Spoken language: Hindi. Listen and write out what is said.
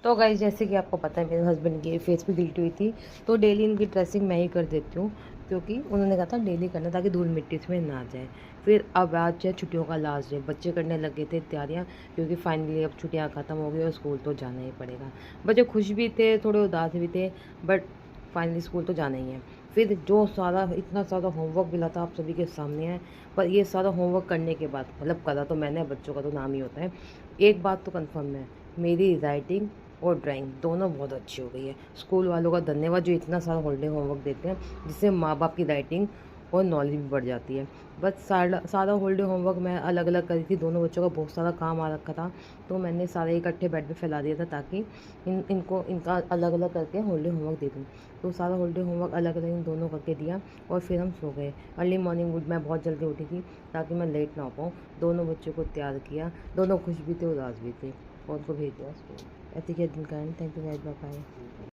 तो गाइस जैसे कि आपको पता है मेरे हस्बैंड की फेस पे गिल्टी हुई थी, तो डेली इनकी ड्रेसिंग मैं ही कर देती हूँ, क्योंकि उन्होंने कहा था डेली करना ताकि धूल मिट्टी इसमें ना जाए। फिर अब आज है छुट्टियों का लास्ट डे, बच्चे करने लगे थे तैयारियाँ, क्योंकि फाइनली अब छुट्टियाँ ख़त्म हो गई और स्कूल तो जाना ही पड़ेगा। बच्चे खुश भी थे, थोड़े उदास भी थे, बट फाइनली स्कूल तो जाना ही है। फिर जो सारा इतना सारा होमवर्क मिला था आप सभी के सामने है, पर ये सारा होमवर्क करने के बाद, मतलब करा तो मैंने, बच्चों का तो नाम ही होता है, एक बात तो कंफर्म है, मेरी राइटिंग और ड्राइंग दोनों बहुत अच्छी हो गई है। स्कूल वालों का धन्यवाद जो इतना सारा हॉलीडे होमवर्क देते हैं, जिससे माँ बाप की राइटिंग और नॉलेज भी बढ़ जाती है। बस सारा सारा हॉलीडे होमवर्क मैं अलग अलग करी थी, दोनों बच्चों का बहुत सारा काम आ रखा था, तो मैंने सारे इकट्ठे बेड पे फैला दिया था ताकि इनको इनका अलग अलग करके हॉलीडे होमवर्क दे दूँ। तो सारा हॉलीडे होमवर्क अलग अलग इन दोनों करके दिया और फिर हम सो गए। अर्ली मॉर्निंग मैं बहुत जल्दी उठी थी ताकि मैं लेट ना हो पाऊँ। दोनों बच्चों को तैयार किया, दोनों खुश भी थे उदास भी थे, और उनको भेज दिया स्कूल। ऐसे ही दिन का end. Thank you guys, bye bye.